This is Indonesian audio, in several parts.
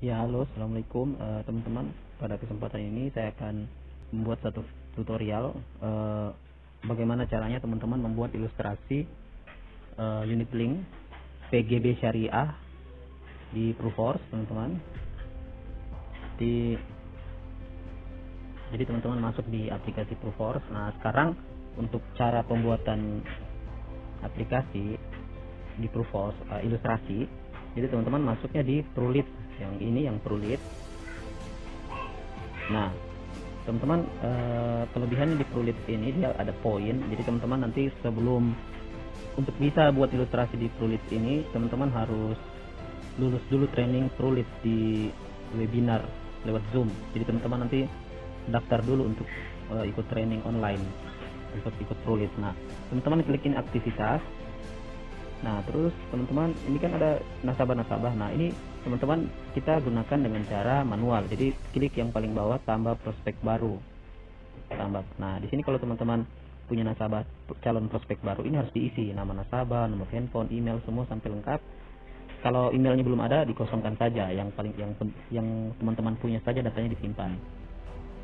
Ya, halo, assalamualaikum teman-teman. Pada kesempatan ini saya akan membuat satu tutorial bagaimana caranya teman-teman membuat ilustrasi unit link PGB Syariah di Proofforce, teman-teman. Jadi teman-teman masuk di aplikasi Proofforce. Nah, sekarang untuk cara pembuatan aplikasi di Proofforce ilustrasi, jadi teman-teman masuknya di ProLead. Yang ini yang ProLead. Nah, teman-teman, kelebihannya di ProLead ini dia ada poin. Jadi teman-teman nanti sebelum untuk bisa buat ilustrasi di ProLead ini, teman-teman harus lulus dulu training ProLead di webinar lewat Zoom. Jadi teman-teman nanti daftar dulu untuk ikut training online untuk ikut ProLead. Nah, teman-teman klik ini aktivitas. Nah, terus teman-teman ini kan ada nasabah-nasabah. Nah, ini teman-teman kita gunakan dengan cara manual. Jadi klik yang paling bawah, tambah prospek baru. Tambah. Nah, di sini kalau teman-teman punya nasabah calon prospek baru, ini harus diisi nama nasabah, nomor handphone, email, semua sampai lengkap. Kalau emailnya belum ada, dikosongkan saja. Yang teman-teman punya saja datanya disimpan.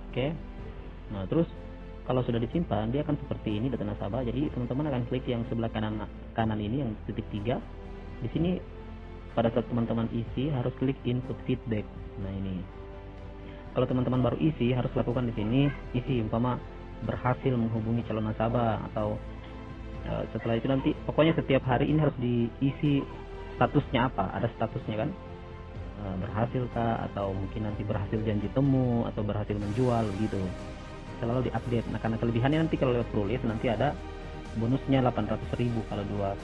Oke. Nah, terus kalau sudah disimpan, dia akan seperti ini data nasabah. Jadi teman-teman akan klik yang sebelah kanan ini, yang titik 3. Di sini pada saat teman-teman isi harus klik input feedback. Nah, ini kalau teman-teman baru isi harus lakukan di sini, isi umpama berhasil menghubungi calon nasabah, atau setelah itu nanti pokoknya setiap hari ini harus diisi statusnya apa, ada statusnya kan, berhasil kah, atau mungkin nanti berhasil janji temu atau berhasil menjual gitu, selalu diupdate. Nah, karena kelebihannya nanti kalau lewat ProLead nanti ada bonusnya 800.000 kalau dua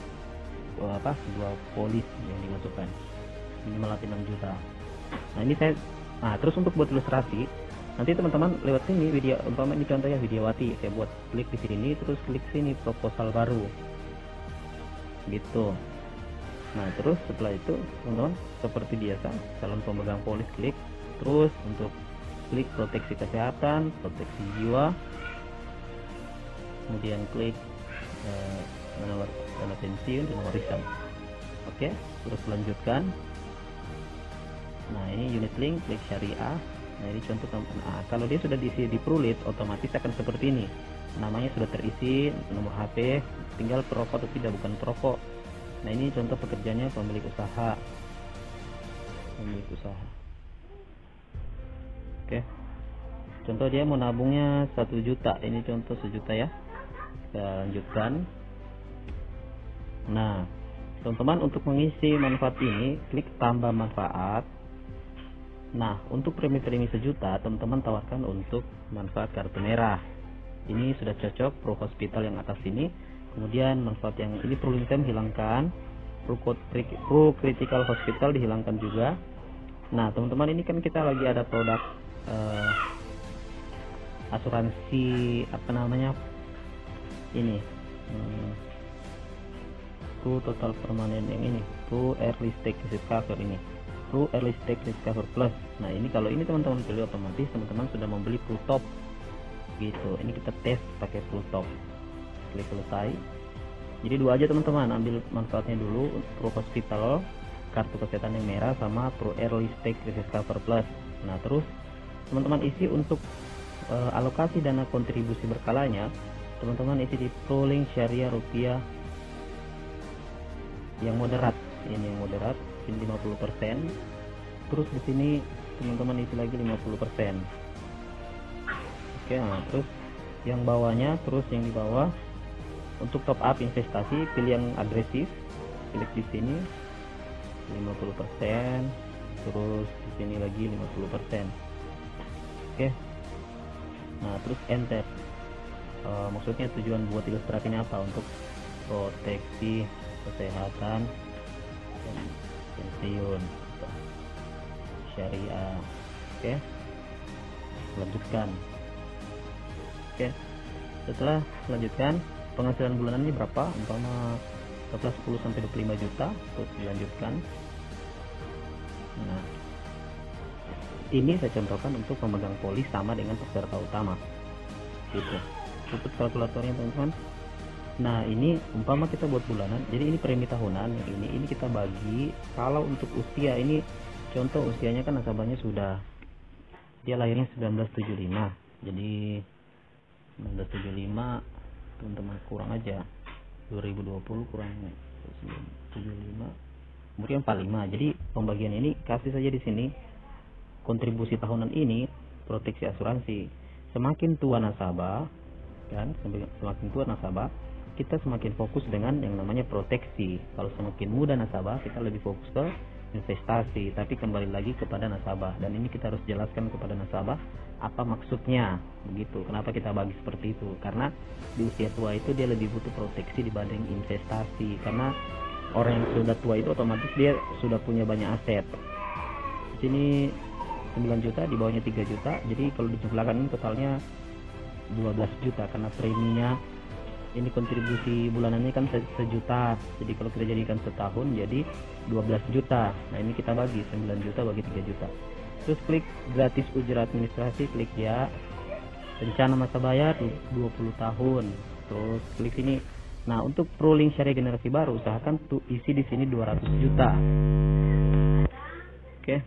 polis yang dimasukkan, minimal 6 juta. Nah, terus untuk buat ilustrasi nanti teman-teman lewat sini, video umpama ini contohnya Widiawati, saya buat klik di sini, terus klik sini proposal baru gitu. Nah, terus setelah itu teman-teman seperti biasa calon pemegang polis klik, terus untuk klik proteksi kesehatan, proteksi jiwa, kemudian klik nomor dana pensiun dan nomor warisan. Oke, terus lanjutkan. Nah, ini unit link, klik syariah. Nah, ini contoh. Nah, kalau dia sudah diisi di ProLead, otomatis akan seperti ini. Namanya sudah terisi, nomor HP, tinggal perokok atau tidak, bukan perokok. Nah, ini contoh pekerjaannya pemilik usaha. Oke. Contoh dia mau nabungnya 1 juta. Ini contoh 1 juta ya. Kita lanjutkan. Nah, teman-teman untuk mengisi manfaat ini, klik tambah manfaat. Nah, untuk premi-premi 1 juta, teman-teman tawarkan untuk manfaat kartu merah. Ini sudah cocok. Pro Hospital yang atas ini. Kemudian manfaat yang ini Pro Lintem hilangkan. Pro Critical Hospital dihilangkan juga. Nah, teman-teman, ini kan kita lagi ada produk asuransi apa namanya ini, Pro Total Permanen yang ini, Pro Early Stage Risk Cover ini, Pro Early Stage Risk Cover Plus. Nah, ini kalau ini teman-teman pilih, otomatis teman-teman sudah membeli Pro Top gitu. Ini kita tes pakai Pro Top. Klik selesai. Jadi 2 aja teman-teman, ambil manfaatnya dulu, Pro Hospital kartu kesehatan yang merah sama Pro Early Stage Risk Cover Plus. Nah, terus teman-teman isi untuk alokasi dana kontribusi berkalanya, teman-teman isi di ProLink Syariah Rupiah yang moderat. Ini yang moderat, ini 50%. Terus di sini teman-teman isi lagi 50%. Oke, nah terus yang bawahnya, terus yang di bawah untuk top up investasi, pilih yang agresif, klik di sini 50%, terus di sini lagi 50%. Oke. Nah, terus enter. Maksudnya tujuan buat ilustrasinya apa? Untuk proteksi kesehatan dan pensiun syariah. Oke. Lanjutkan. Oke. Setelah lanjutkan, penghasilan bulanannya berapa? Umpama 10 sampai 25 juta, terus dilanjutkan. Nah, ini saya contohkan untuk pemegang polis sama dengan peserta utama gitu. Tutup kalkulatornya teman-teman. Nah, ini umpama kita buat bulanan, jadi ini premi tahunan. Yang ini kita bagi. Kalau untuk usia ini Contoh usianya kan nasabahnya sudah, dia lahirnya 1975, jadi 1975 teman-teman kurang aja 2020 kurang 75 kemudian 45. Jadi pembagian ini kasih saja di sini kontribusi tahunan ini proteksi asuransi. Semakin tua nasabah kan, semakin tua nasabah kita semakin fokus dengan yang namanya proteksi. Kalau semakin muda nasabah kita lebih fokus ke investasi. Tapi kembali lagi kepada nasabah, dan ini kita harus jelaskan kepada nasabah apa maksudnya begitu, kenapa kita bagi seperti itu. Karena di usia tua itu dia lebih butuh proteksi dibanding investasi, karena orang yang sudah tua itu otomatis dia sudah punya banyak aset. Di sini 9 juta, di bawahnya 3 juta, jadi kalau dijumlahkan ini totalnya 12 juta karena preminya ini kontribusi bulanannya kan sejuta. Jadi kalau kita jadikan setahun jadi 12 juta. Nah ini kita bagi 9 juta bagi 3 juta. Terus klik gratis ujian administrasi, klik ya. Rencana masa bayar 20 tahun. Terus klik sini. Nah untuk Prolink Syariah generasi baru usahakan tuh isi di sini 200 juta. Oke.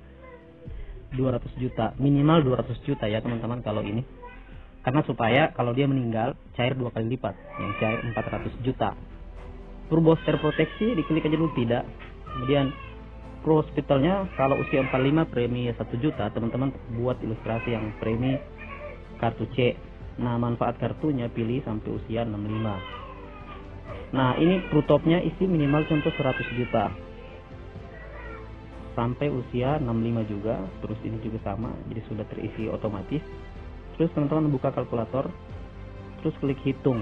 200 juta, minimal 200 juta ya teman-teman kalau ini. Karena supaya kalau dia meninggal cair 2 kali lipat, yang cair 400 juta. Turbo terproteksi diklik aja dulu tidak. Kemudian Pro Hospitalnya kalau usia 45 premi 1 juta, teman-teman buat ilustrasi yang premi kartu C. Nah manfaat kartunya pilih sampai usia 65. Nah ini Prutopnya isi minimal contoh 100 juta sampai usia 65 juga. Terus ini juga sama, jadi sudah terisi otomatis. Terus teman-teman buka kalkulator, terus klik hitung.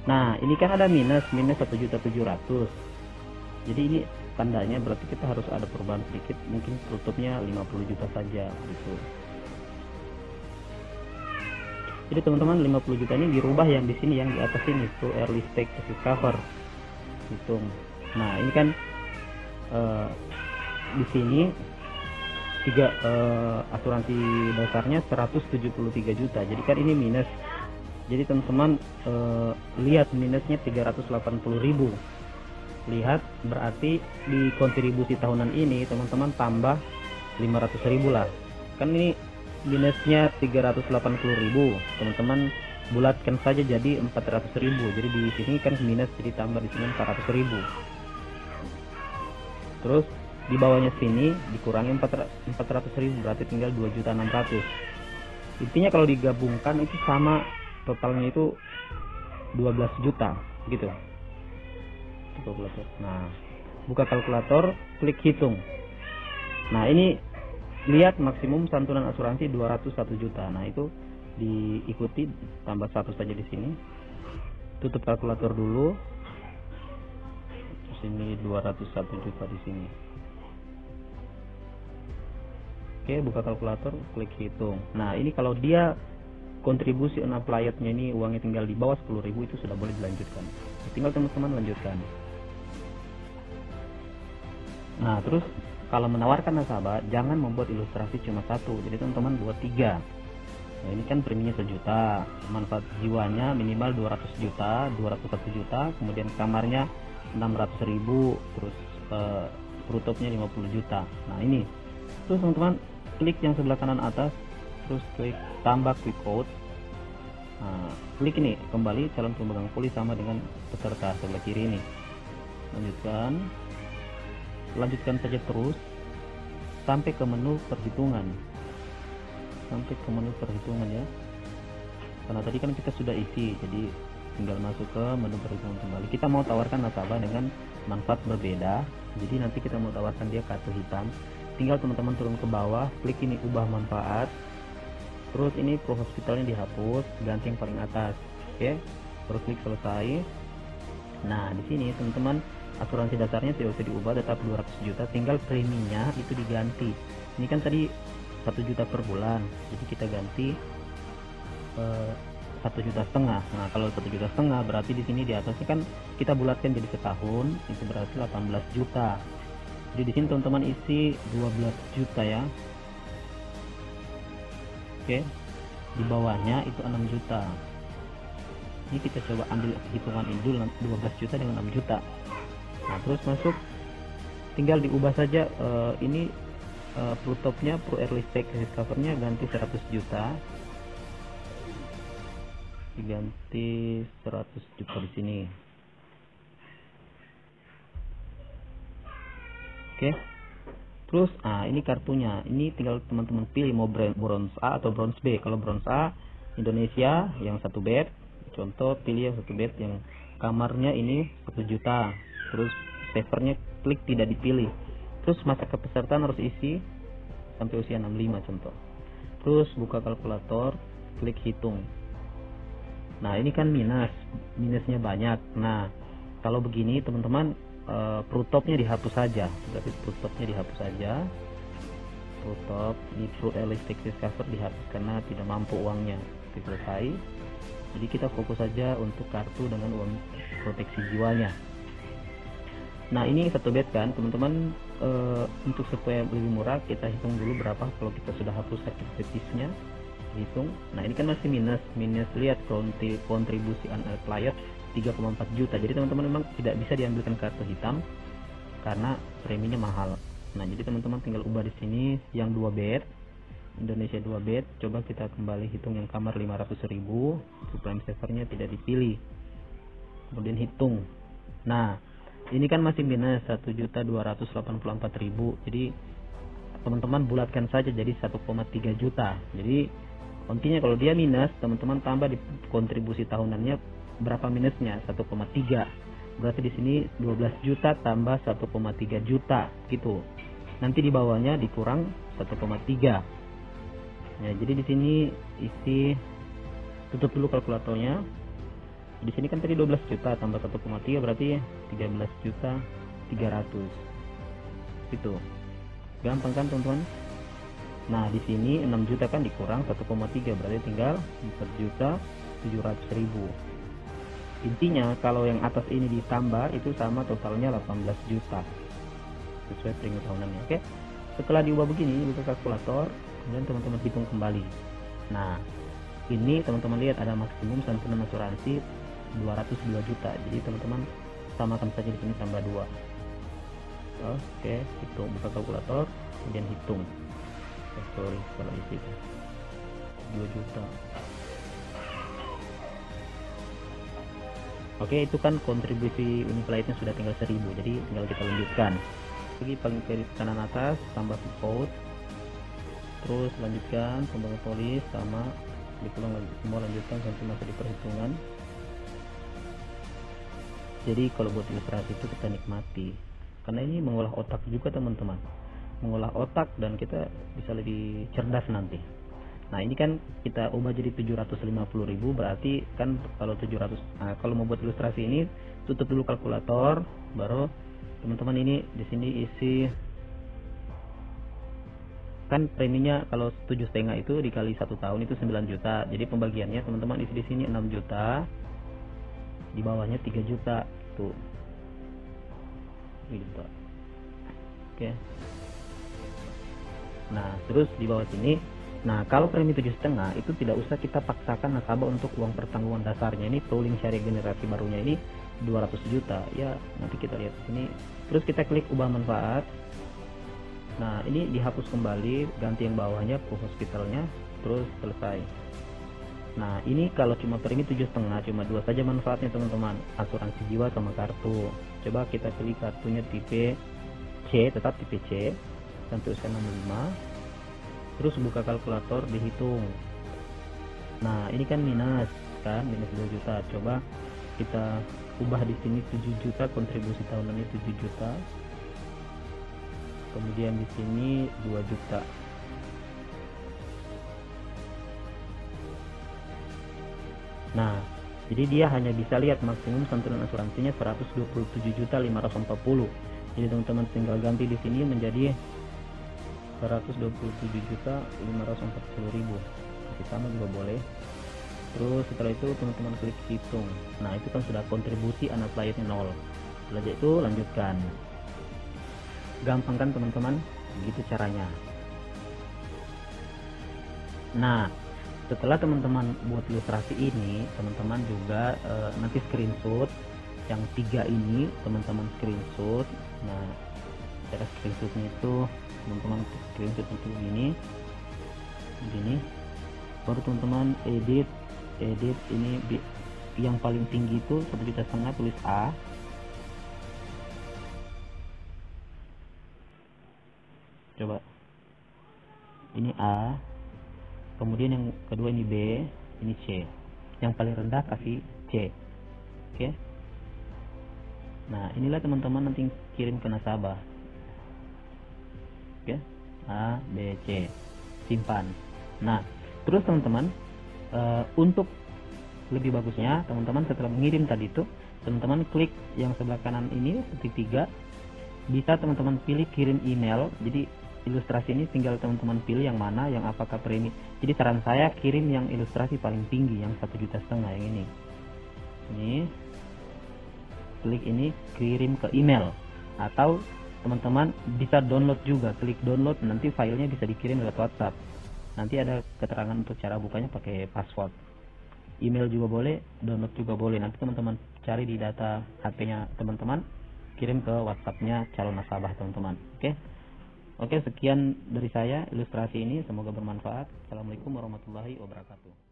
Nah ini kan ada minus 1.700.000. Jadi ini tandanya berarti kita harus ada perubahan sedikit, mungkin tutupnya 50 juta saja gitu. Jadi teman-teman 50 juta ini dirubah yang di sini, yang di atas ini tuh early stage cover hitung. Nah ini kan di sini asuransi dasarnya 173 juta. Jadi kan ini minus. Jadi teman-teman lihat minusnya 380.000. Lihat berarti di kontribusi tahunan ini teman-teman tambah 500.000 lah. Kan ini minusnya 380.000. Teman-teman bulatkan saja jadi 400.000. Jadi di sini kan minus, jadi tambah di sini 400.000. Terus di bawahnya sini dikurangi 400.000, berarti tinggal 2.600.000. Intinya kalau digabungkan itu sama, totalnya itu 12 juta gitu. Kalkulator. Nah buka kalkulator, klik hitung. Nah ini lihat maksimum santunan asuransi 201 juta. Nah itu diikuti, tambah 1 saja di sini. Tutup kalkulator dulu. Terus ini 201 juta di sini. Oke, buka kalkulator, klik hitung. Nah ini kalau dia kontribusi unapplied-nya ini uangnya tinggal di bawah 10.000, itu sudah boleh dilanjutkan. Tinggal teman-teman lanjutkan. Nah terus kalau menawarkan nasabah jangan membuat ilustrasi cuma 1, jadi teman-teman buat 3. Nah ini kan preminya 1 juta, manfaat jiwanya minimal 200 juta, 201 juta, kemudian kamarnya 600.000, terus perutopnya 50 juta. Nah ini terus teman-teman klik yang sebelah kanan atas, terus klik tambah quick quote. Nah klik ini kembali calon pemegang polis sama dengan peserta sebelah kiri ini. Lanjutkan saja terus sampai ke menu perhitungan, ya, karena tadi kan kita sudah isi, jadi tinggal masuk ke menu perhitungan kembali. Kita mau tawarkan nasabah dengan manfaat berbeda, jadi nanti kita mau tawarkan dia kartu hitam, tinggal teman-teman turun ke bawah, klik ini ubah manfaat, terus ini Pro Hospitalnya dihapus, ganti yang paling atas. Oke, terus klik selesai. Nah di sini teman-teman asuransi dasarnya tidak usah diubah, tetap 200 juta, tinggal preminya itu diganti. Ini kan tadi 1 juta per bulan, jadi kita ganti 1,5 juta. Nah kalau 1,5 juta berarti di sini di atasnya kan kita bulatkan jadi setahun, itu berarti 18 juta. Jadi di sini teman-teman isi 12 juta ya. Oke, di bawahnya itu 6 juta. Ini kita coba ambil hitungan ini dulu, 12 juta dengan 6 juta. Nah terus masuk tinggal diubah saja ini pro topnya, pro early stake covernya ganti 100 juta, diganti 100 juta di sini. Oke. Terus ini kartunya, ini tinggal teman-teman pilih mau bronze A atau bronze B. Kalau bronze A Indonesia yang 1 bet, contoh pilih yang 1 bet yang kamarnya ini 1 juta. Terus savernya klik tidak dipilih. Terus masa kepesertaan harus isi sampai usia 65 contoh. Terus buka kalkulator, klik hitung. Nah ini kan minusnya banyak. Nah kalau begini teman-teman, pro topnya dihapus saja, berarti pro topnya dihapus saja. Pro top di pro elastic cover dihapus karena tidak mampu uangnya. Selesai. Jadi kita fokus saja untuk kartu dengan uang proteksi jiwanya. Nah ini 1 bet kan teman-teman, untuk supaya lebih murah kita hitung dulu berapa kalau kita sudah hapus aktivitasnya, hitung. Nah ini kan masih minus lihat kontribusi unapplied 3,4 juta. Jadi teman-teman memang tidak bisa diambilkan kartu hitam karena preminya mahal. Nah jadi teman-teman tinggal ubah di sini yang 2 bet Indonesia 2 bet. Coba kita kembali hitung yang kamar 500.000, prime savernya tidak dipilih, kemudian hitung. Nah ini kan masih minus 1.284.000. Jadi teman-teman bulatkan saja jadi 1,3 juta. Jadi intinya kalau dia minus, teman-teman tambah di kontribusi tahunannya berapa minusnya, 1,3. Berarti di sini 12 juta tambah 1,3 juta gitu. Nanti di bawahnya dikurang 1,3. Ya, jadi di sini isi, tutup dulu kalkulatornya. Di sini kan tadi 12 juta tambah 1,3 berarti 13 juta 300. Gitu. Gampang kan teman-teman? Nah, di sini 6 juta kan dikurang 1,3 berarti tinggal 4 juta 700.000. Intinya kalau yang atas ini ditambah itu sama totalnya 18 juta sesuai premi tahunannya. Oke. Setelah diubah begini, buka kalkulator, kemudian teman-teman hitung kembali. Nah, ini teman-teman lihat ada maksimum santunan asuransi 202 juta. Jadi teman-teman samakan saja di sini tambah 2. Oke, hitung, buka kalkulator, kemudian hitung. Sorry, salah isi 2 juta. Oke, itu kan kontribusi uniplaynya sudah tinggal 1000, jadi tinggal kita lanjutkan. Pergi paling kiri kanan atas, tambah code, terus lanjutkan pembangun polis sama ditulang semua, lanjutkan sampai masa di perhitungan. Jadi kalau buat ilustrasi itu kita nikmati, karena ini mengolah otak juga teman-teman, mengolah otak dan kita bisa lebih cerdas nanti. Nah ini kan kita ubah jadi 750.000, berarti kan kalau 700, kalau mau buat ilustrasi ini tutup dulu kalkulator, baru teman-teman ini di sini isi kan preminya kalau 7,5 itu dikali 1 tahun itu 9 juta. Jadi pembagiannya teman-teman isi di sini 6 juta, di bawahnya 3 juta tuh. Gitu. Oke. Nah terus di bawah sini. Nah kalau premi 7,5 itu tidak usah kita paksakan nasabah untuk uang pertanggungan dasarnya. Ini pooling syariah generasi barunya ini 200 juta ya, nanti kita lihat di sini. Terus kita klik ubah manfaat. Nah ini dihapus kembali, ganti yang bawahnya ke hospitalnya, terus selesai. Nah ini kalau cuma premi 7,5, cuma 2 saja manfaatnya teman-teman, asuransi jiwa sama kartu. Coba kita pilih kartunya tipe C, tetap tipe C sampai usia 65. Terus buka kalkulator, dihitung. Nah ini kan minus 2 juta. Coba kita ubah di sini 7 juta, kontribusi tahunannya 7 juta. Kemudian di sini 2 juta. Nah jadi dia hanya bisa lihat maksimum santunan asuransinya 127.540. Jadi teman-teman tinggal ganti di sini menjadi 127.540.000. Sama juga boleh. Terus setelah itu teman-teman klik hitung. Nah itu kan sudah kontribusi unappliednya 0. Setelah itu lanjutkan. Gampang kan teman-teman? Begitu caranya. Nah setelah teman-teman buat ilustrasi ini, teman-teman juga nanti screenshot yang 3 ini, teman-teman screenshot. Nah cara screenshotnya itu teman-teman screenshot itu begini, baru teman-teman edit ini yang paling tinggi itu 1,5 juta, tulis A, coba ini A, kemudian yang kedua ini B, ini C, yang paling rendah kasih C. Oke. Nah, inilah teman-teman nanti kirim ke nasabah. Oke. A, B, C. Simpan. Nah, terus teman-teman untuk lebih bagusnya teman-teman setelah mengirim tadi itu, teman-teman klik yang sebelah kanan ini titik 3. Bisa teman-teman pilih kirim email. Jadi ilustrasi ini tinggal teman-teman pilih yang mana, yang apakah premi. Jadi saran saya kirim yang ilustrasi paling tinggi, yang 1,5 juta yang ini. Ini klik ini kirim ke email, atau teman-teman bisa download juga, klik download, nanti filenya bisa dikirim lewat WhatsApp. Nanti ada keterangan untuk cara bukanya pakai password. Email juga boleh, download juga boleh. Nanti teman-teman cari di data HP-nya teman-teman, kirim ke WhatsApp-nya calon nasabah teman-teman. Oke, sekian dari saya ilustrasi ini, semoga bermanfaat. Assalamualaikum warahmatullahi wabarakatuh.